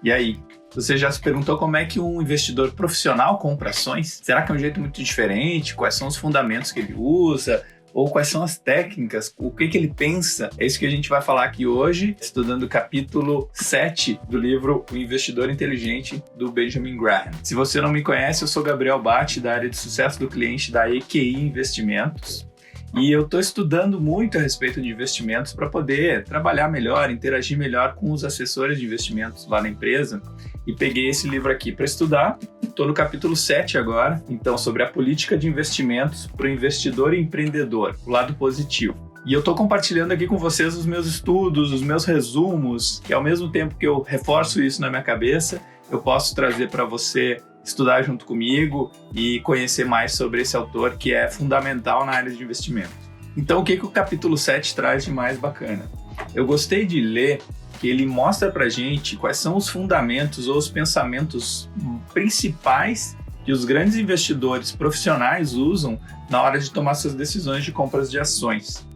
E aí, você já se perguntou como é que um investidor profissional compra ações? Será que é um jeito muito diferente? Quais são os fundamentos que ele usa? Ou quais são as técnicas? O que ele pensa? É isso que a gente vai falar aqui hoje, estudando o capítulo 7 do livro O Investidor Inteligente, do Benjamin Graham. Se você não me conhece, eu sou Gabriel Batti, da área de sucesso do cliente da EQI Investimentos. E eu estou estudando muito a respeito de investimentos para poder trabalhar melhor, interagir melhor com os assessores de investimentos lá na empresa. E peguei esse livro aqui para estudar. Estou no capítulo 7 agora, então, sobre a política de investimentos para o investidor empreendedor, o lado positivo. E eu estou compartilhando aqui com vocês os meus estudos, os meus resumos, que ao mesmo tempo que eu reforço isso na minha cabeça, eu posso trazer para você estudar junto comigo e conhecer mais sobre esse autor que é fundamental na área de investimentos. Então, o que o capítulo 7 traz de mais bacana? Eu gostei de ler que ele mostra pra gente quais são os fundamentos ou os pensamentos principais que os grandes investidores profissionais usam na hora de tomar suas decisões de compras de ações.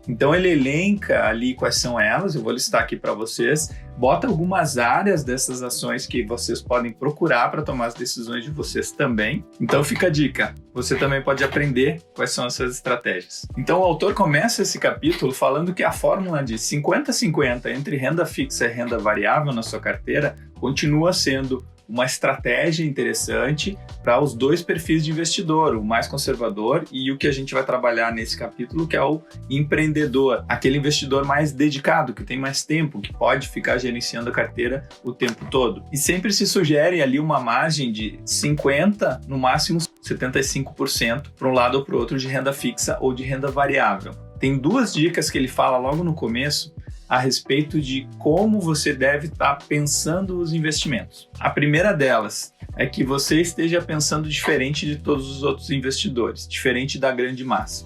Então ele elenca ali quais são elas, eu vou listar aqui para vocês, bota algumas áreas dessas ações que vocês podem procurar para tomar as decisões de vocês também. Então fica a dica, você também pode aprender quais são essas estratégias. Então o autor começa esse capítulo falando que a fórmula de 50-50 entre renda fixa e renda variável na sua carteira continua sendo uma estratégia interessante para os dois perfis de investidor, o mais conservador e o que a gente vai trabalhar nesse capítulo, que é o empreendedor, aquele investidor mais dedicado, que tem mais tempo, que pode ficar gerenciando a carteira o tempo todo. E sempre se sugere ali uma margem de 50%, no máximo 75% para um lado ou para o outro de renda fixa ou de renda variável. Tem duas dicas que ele fala logo no começo a respeito de como você deve estar pensando os investimentos. A primeira delas é que você esteja pensando diferente de todos os outros investidores, diferente da grande massa.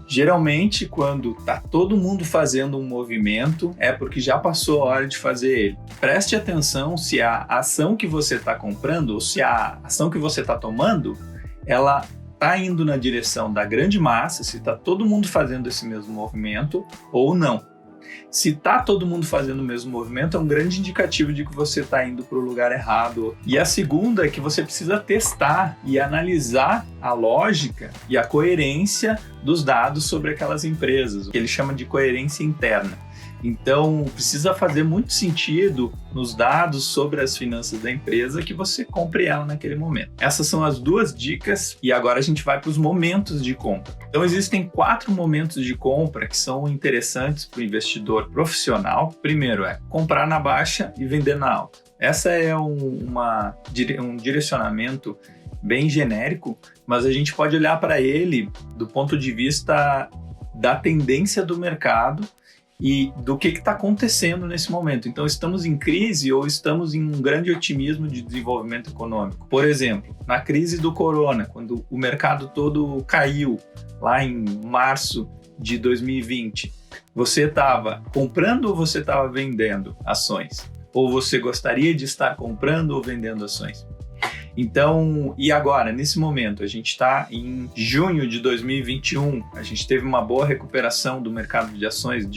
Geralmente, quando está todo mundo fazendo um movimento, é porque já passou a hora de fazer ele. Preste atenção se a ação que você está comprando ou se a ação que você está tomando, ela está indo na direção da grande massa, se está todo mundo fazendo esse mesmo movimento ou não. Se está todo mundo fazendo o mesmo movimento, é um grande indicativo de que você está indo para o lugar errado. E a segunda é que você precisa testar e analisar a lógica e a coerência dos dados sobre aquelas empresas, o que ele chama de coerência interna. Então, precisa fazer muito sentido nos dados sobre as finanças da empresa que você compre ela naquele momento. Essas são as duas dicas e agora a gente vai para os momentos de compra. Então, existem 4 momentos de compra que são interessantes para o investidor profissional. Primeiro é comprar na baixa e vender na alta. Essa é um direcionamento bem genérico, mas a gente pode olhar para ele do ponto de vista da tendência do mercado e do que está acontecendo nesse momento. Então, estamos em crise ou estamos em um grande otimismo de desenvolvimento econômico. Por exemplo, na crise do corona, quando o mercado todo caiu, lá em março de 2020, você estava comprando ou você estava vendendo ações? Ou você gostaria de estar comprando ou vendendo ações? Então, e agora, nesse momento, a gente está em junho de 2021, a gente teve uma boa recuperação do mercado de ações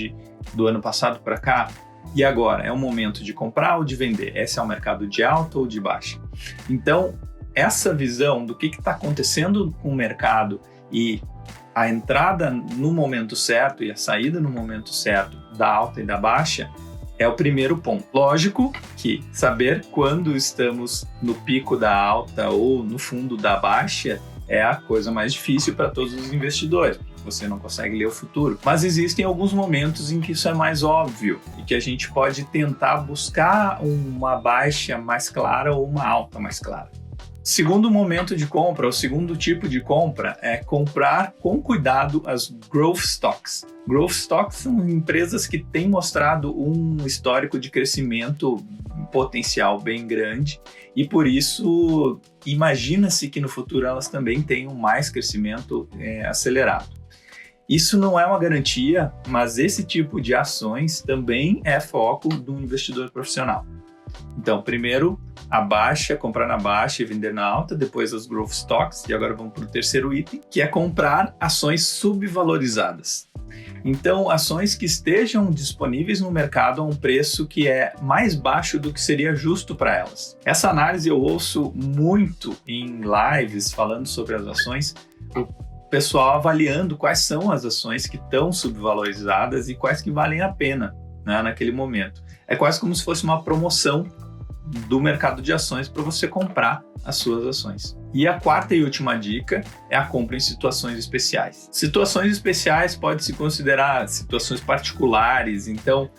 do ano passado para cá, e agora, é o momento de comprar ou de vender? Esse é o mercado de alta ou de baixa? Então, essa visão do que está acontecendo com o mercado e a entrada no momento certo e a saída no momento certo da alta e da baixa é o primeiro ponto. Lógico que saber quando estamos no pico da alta ou no fundo da baixa é a coisa mais difícil para todos os investidores. Você não consegue ler o futuro. Mas existem alguns momentos em que isso é mais óbvio e que a gente pode tentar buscar uma baixa mais clara ou uma alta mais clara. Segundo momento de compra, o segundo tipo de compra é comprar com cuidado as growth stocks. Growth stocks são empresas que têm mostrado um histórico de crescimento potencial bem grande e por isso imagina-se que no futuro elas também tenham mais crescimento acelerado. Isso não é uma garantia, mas esse tipo de ações também é foco do investidor profissional. Então, primeiro, a baixa, comprar na baixa e vender na alta, depois as growth stocks, e agora vamos para o terceiro item, que é comprar ações subvalorizadas. Então, ações que estejam disponíveis no mercado a um preço que é mais baixo do que seria justo para elas. Essa análise eu ouço muito em lives falando sobre as ações, o pessoal avaliando quais são as ações que estão subvalorizadas e quais que valem a pena, né, naquele momento. É quase como se fosse uma promoção do mercado de ações para você comprar as suas ações. E a quarta e última dica é a compra em situações especiais. Situações especiais pode-se considerar situações particulares, então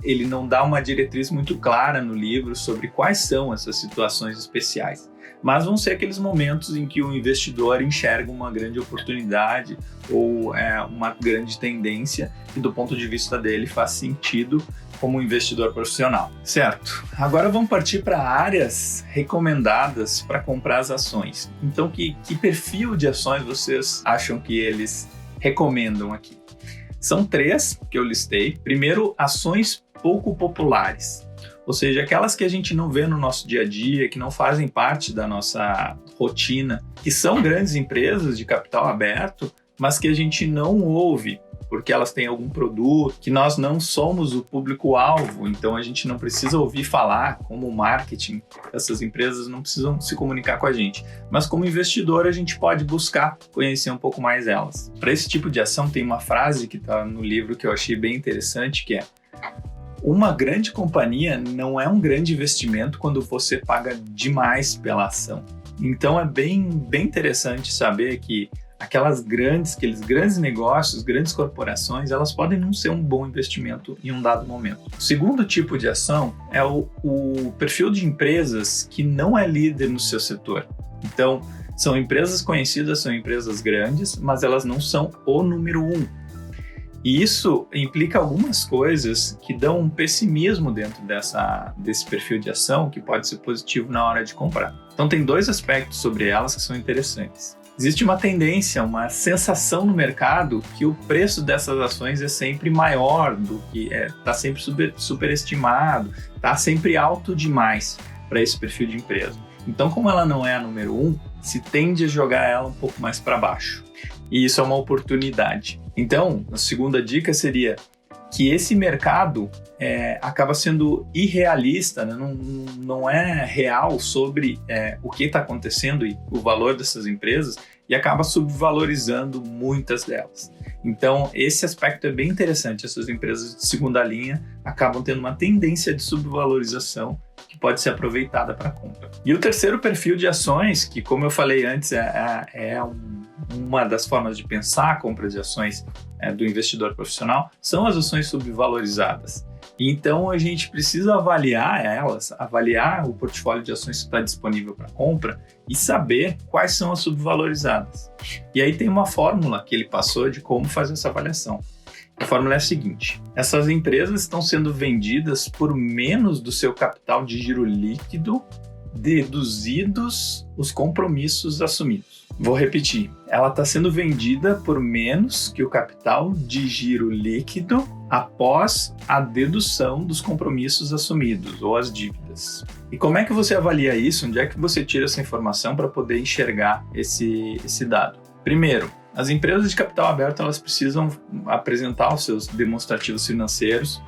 ele não dá uma diretriz muito clara no livro sobre quais são essas situações especiais. Mas vão ser aqueles momentos em que o investidor enxerga uma grande oportunidade ou uma grande tendência e do ponto de vista dele faz sentido como um investidor profissional, certo? Agora vamos partir para áreas recomendadas para comprar as ações. Então, que perfil de ações vocês acham que eles recomendam aqui? São 3 que eu listei. Primeiro, ações pouco populares, ou seja, aquelas que a gente não vê no nosso dia a dia, que não fazem parte da nossa rotina, que são grandes empresas de capital aberto, mas que a gente não ouve, porque elas têm algum produto, que nós não somos o público-alvo, então a gente não precisa ouvir falar como marketing, essas empresas não precisam se comunicar com a gente. Mas como investidor a gente pode buscar conhecer um pouco mais elas. Para esse tipo de ação tem uma frase que está no livro que eu achei bem interessante, que é: uma grande companhia não é um grande investimento quando você paga demais pela ação. Então é bem interessante saber que aqueles grandes negócios, grandes corporações, elas podem não ser um bom investimento em um dado momento. O segundo tipo de ação é o perfil de empresas que não é líder no seu setor. Então, são empresas conhecidas, são empresas grandes, mas elas não são o número 1. E isso implica algumas coisas que dão um pessimismo dentro desse perfil de ação que pode ser positivo na hora de comprar. Então, tem 2 aspectos sobre elas que são interessantes. Existe uma tendência, uma sensação no mercado que o preço dessas ações é sempre maior do que está sempre superestimado, está sempre alto demais para esse perfil de empresa. Então, como ela não é a número 1, se tende a jogar ela um pouco mais para baixo. E isso é uma oportunidade. Então, a segunda dica seria que esse mercado acaba sendo irrealista, né? Não é real sobre o que está acontecendo e o valor dessas empresas e acaba subvalorizando muitas delas. Então, esse aspecto é bem interessante. Essas empresas de segunda linha acabam tendo uma tendência de subvalorização que pode ser aproveitada para compra. E o terceiro perfil de ações, que como eu falei antes, uma das formas de pensar a compra de ações do investidor profissional, são as ações subvalorizadas. Então a gente precisa avaliar elas, avaliar o portfólio de ações que está disponível para compra e saber quais são as subvalorizadas. E aí tem uma fórmula que ele passou de como fazer essa avaliação. A fórmula é a seguinte: essas empresas estão sendo vendidas por menos do seu capital de giro líquido, deduzidos os compromissos assumidos. Vou repetir, ela está sendo vendida por menos que o capital de giro líquido após a dedução dos compromissos assumidos ou as dívidas. E como é que você avalia isso? Onde é que você tira essa informação para poder enxergar esse dado? Primeiro, as empresas de capital aberto elas precisam apresentar os seus demonstrativos financeiros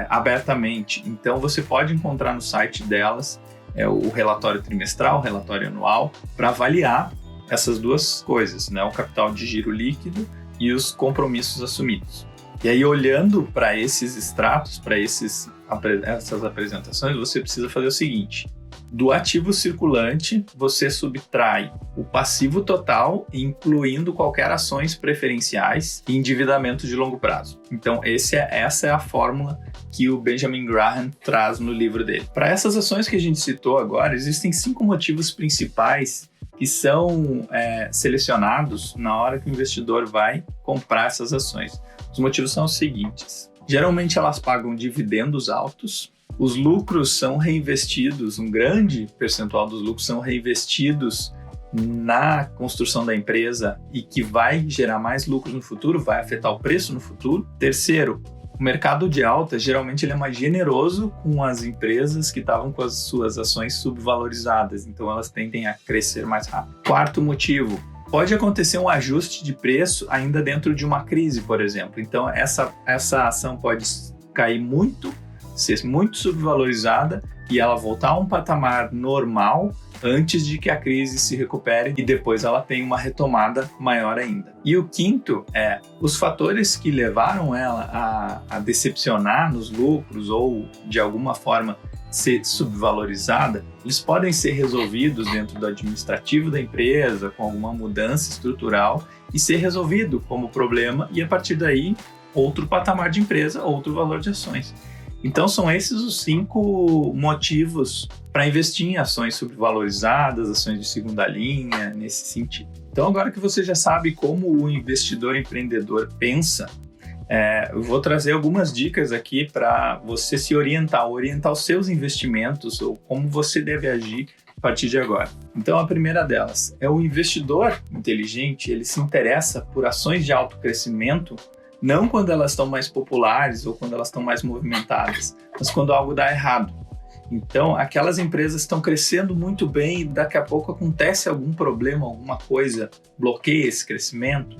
abertamente. Então você pode encontrar no site delas o relatório trimestral, o relatório anual, para avaliar essas duas coisas, né? O capital de giro líquido e os compromissos assumidos. E aí, olhando para esses extratos, para essas apresentações, você precisa fazer o seguinte: do ativo circulante, você subtrai o passivo total, incluindo qualquer ações preferenciais e endividamento de longo prazo. Então, essa é a fórmula que o Benjamin Graham traz no livro dele. Para essas ações que a gente citou agora, existem 5 motivos principais que são selecionados na hora que o investidor vai comprar essas ações. Os motivos são os seguintes: geralmente elas pagam dividendos altos, os lucros são reinvestidos, um grande percentual dos lucros são reinvestidos na construção da empresa e que vai gerar mais lucros no futuro, vai afetar o preço no futuro. Terceiro, o mercado de alta, geralmente ele é mais generoso com as empresas que estavam com as suas ações subvalorizadas, então elas tendem a crescer mais rápido. Quarto motivo, pode acontecer um ajuste de preço ainda dentro de uma crise, por exemplo. Então, essa ação pode cair muito, ser muito subvalorizada e ela voltar a um patamar normal antes de que a crise se recupere e depois ela tenha uma retomada maior ainda. E o quinto é os fatores que levaram ela a decepcionar nos lucros ou de alguma forma ser subvalorizada, eles podem ser resolvidos dentro do administrativo da empresa com alguma mudança estrutural e ser resolvido como problema e a partir daí outro patamar de empresa, outro valor de ações. Então são esses os 5 motivos para investir em ações subvalorizadas, ações de segunda linha, nesse sentido. Então agora que você já sabe como o investidor empreendedor pensa, eu vou trazer algumas dicas aqui para você se orientar os seus investimentos ou como você deve agir a partir de agora. Então a primeira delas é o investidor inteligente, ele se interessa por ações de alto crescimento não quando elas estão mais populares ou quando elas estão mais movimentadas, mas quando algo dá errado. Então, aquelas empresas estão crescendo muito bem e daqui a pouco acontece algum problema, alguma coisa, bloqueia esse crescimento.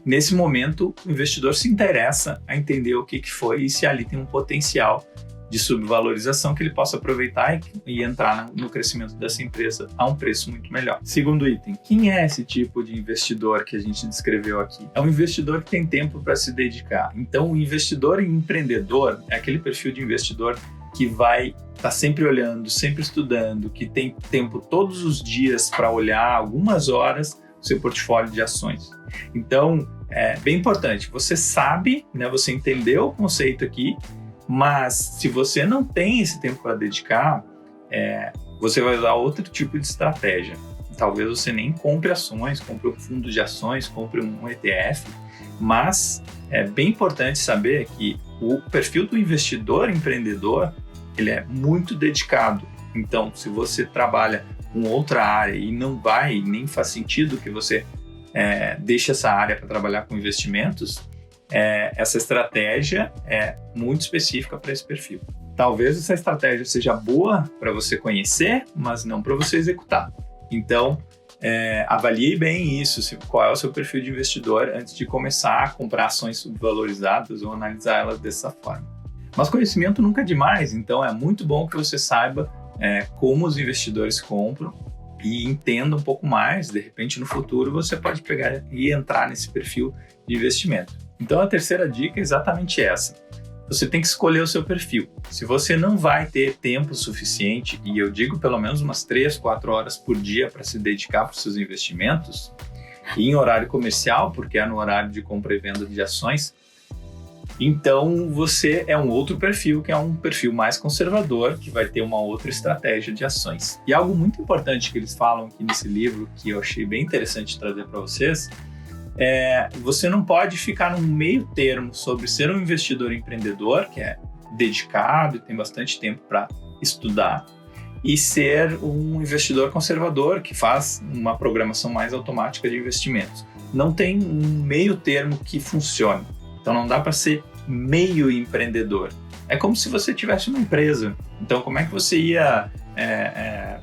Nesse momento, o investidor se interessa a entender o que foi e se ali tem um potencial de subvalorização que ele possa aproveitar e entrar no crescimento dessa empresa a um preço muito melhor. Segundo item, quem é esse tipo de investidor que a gente descreveu aqui? É um investidor que tem tempo para se dedicar. Então, o investidor empreendedor é aquele perfil de investidor que vai estar sempre olhando, sempre estudando, que tem tempo todos os dias para olhar algumas horas o seu portfólio de ações. Então, é bem importante. Você sabe, né, você entendeu o conceito aqui, mas se você não tem esse tempo para dedicar, você vai usar outro tipo de estratégia. Talvez você nem compre ações, compre um fundo de ações, compre um ETF, mas é bem importante saber que o perfil do investidor empreendedor, ele é muito dedicado. Então, se você trabalha com outra área e não vai, nem faz sentido que você deixe essa área para trabalhar com investimentos, essa estratégia é muito específica para esse perfil. Talvez essa estratégia seja boa para você conhecer, mas não para você executar. Então, avalie bem isso, qual é o seu perfil de investidor antes de começar a comprar ações subvalorizadas ou analisar elas dessa forma. Mas conhecimento nunca é demais, então é muito bom que você saiba como os investidores compram e entenda um pouco mais. De repente, no futuro, você pode pegar e entrar nesse perfil de investimento. Então, a terceira dica é exatamente essa. Você tem que escolher o seu perfil. Se você não vai ter tempo suficiente, e eu digo pelo menos umas 3, 4 horas por dia para se dedicar para os seus investimentos, e em horário comercial, porque é no horário de compra e venda de ações, então você é um outro perfil, que é um perfil mais conservador, que vai ter uma outra estratégia de ações. E algo muito importante que eles falam aqui nesse livro, que eu achei bem interessante trazer para vocês, você não pode ficar num meio termo sobre ser um investidor empreendedor, que é dedicado e tem bastante tempo para estudar, e ser um investidor conservador, que faz uma programação mais automática de investimentos. Não tem um meio termo que funcione. Então não dá para ser meio empreendedor. É como se você tivesse uma empresa. Então como é que você ia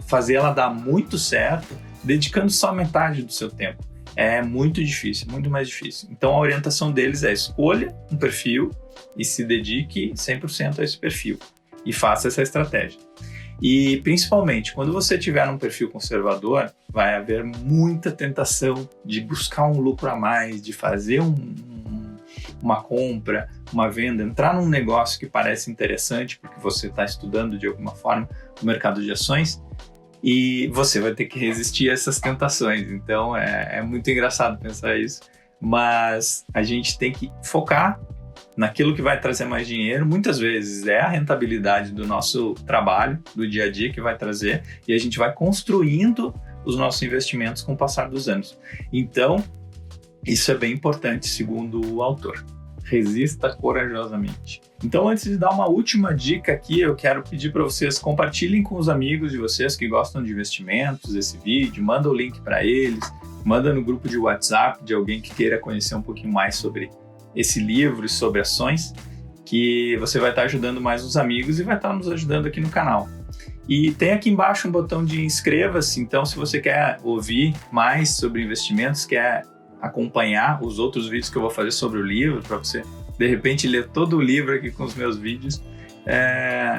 fazer ela dar muito certo dedicando só metade do seu tempo? É muito difícil, muito mais difícil. Então a orientação deles é: escolha um perfil e se dedique 100% a esse perfil e faça essa estratégia. E principalmente quando você tiver um perfil conservador, vai haver muita tentação de buscar um lucro a mais, de fazer uma compra, uma venda, entrar num negócio que parece interessante porque você está estudando de alguma forma o mercado de ações, e você vai ter que resistir a essas tentações. Então é muito engraçado pensar isso, mas a gente tem que focar naquilo que vai trazer mais dinheiro. Muitas vezes é a rentabilidade do nosso trabalho, do dia a dia, que vai trazer, e a gente vai construindo os nossos investimentos com o passar dos anos. Então, isso é bem importante, segundo o autor. Resista corajosamente. Então, antes de dar uma última dica aqui, eu quero pedir para vocês compartilhem com os amigos de vocês que gostam de investimentos esse vídeo, manda o link para eles, manda no grupo de WhatsApp de alguém que queira conhecer um pouquinho mais sobre esse livro e sobre ações, que você vai estar ajudando mais os amigos e vai estar nos ajudando aqui no canal. E tem aqui embaixo um botão de inscreva-se, então se você quer ouvir mais sobre investimentos, quer acompanhar os outros vídeos que eu vou fazer sobre o livro, para você de repente ler todo o livro aqui com os meus vídeos,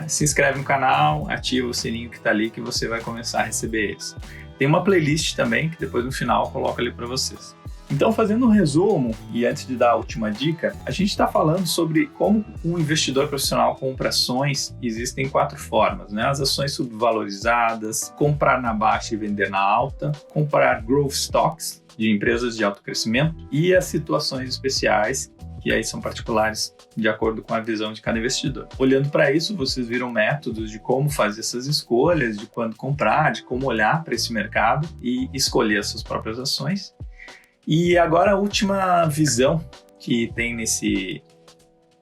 se inscreve no canal, ativa o sininho que está ali que você vai começar a receber eles. Tem uma playlist também que depois no final eu coloco ali para vocês. Então, fazendo um resumo, e antes de dar a última dica, a gente está falando sobre como um investidor profissional compra ações. Existem 4 formas, né? As ações subvalorizadas, comprar na baixa e vender na alta, comprar growth stocks de empresas de alto crescimento e as situações especiais, que aí são particulares de acordo com a visão de cada investidor. Olhando para isso, vocês viram métodos de como fazer essas escolhas, de quando comprar, de como olhar para esse mercado e escolher as suas próprias ações. E agora a última visão que tem nesse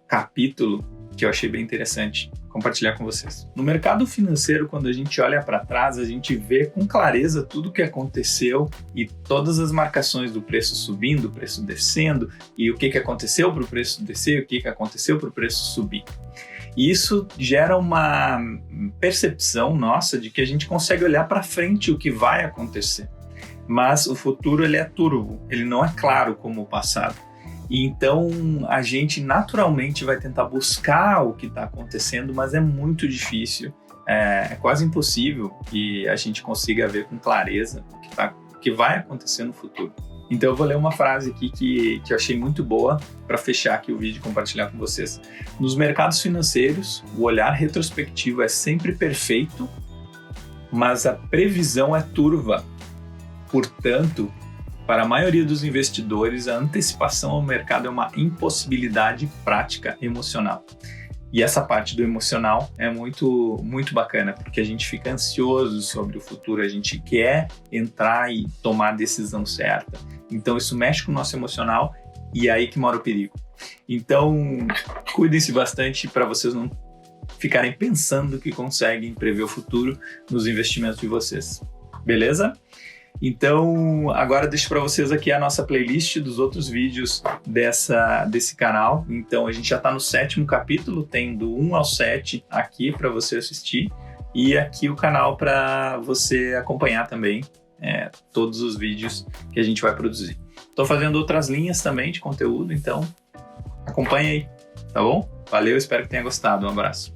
capítulo, que eu achei bem interessante compartilhar com vocês. No mercado financeiro, quando a gente olha para trás, a gente vê com clareza tudo o que aconteceu e todas as marcações do preço subindo, o preço descendo, e o que aconteceu para o preço descer, o que aconteceu para o preço subir. E isso gera uma percepção nossa de que a gente consegue olhar para frente o que vai acontecer. Mas o futuro ele é turvo, ele não é claro como o passado. E então a gente naturalmente vai tentar buscar o que está acontecendo, mas é muito difícil, é quase impossível que a gente consiga ver com clareza o que vai acontecer no futuro. Então eu vou ler uma frase aqui que eu achei muito boa para fechar aqui o vídeo e compartilhar com vocês. Nos mercados financeiros, o olhar retrospectivo é sempre perfeito, mas a previsão é turva. Portanto, para a maioria dos investidores, a antecipação ao mercado é uma impossibilidade prática emocional. E essa parte do emocional é muito, muito bacana, porque a gente fica ansioso sobre o futuro, a gente quer entrar e tomar a decisão certa. Então, isso mexe com o nosso emocional e é aí que mora o perigo. Então, cuidem-se bastante para vocês não ficarem pensando que conseguem prever o futuro nos investimentos de vocês. Beleza? Então, agora deixo para vocês aqui a nossa playlist dos outros vídeos desse canal. Então, a gente já está no 7º capítulo, tem do 1 ao 7 aqui para você assistir. E aqui o canal para você acompanhar também todos os vídeos que a gente vai produzir. Estou fazendo outras linhas também de conteúdo, então acompanhe aí, tá bom? Valeu, espero que tenha gostado. Um abraço.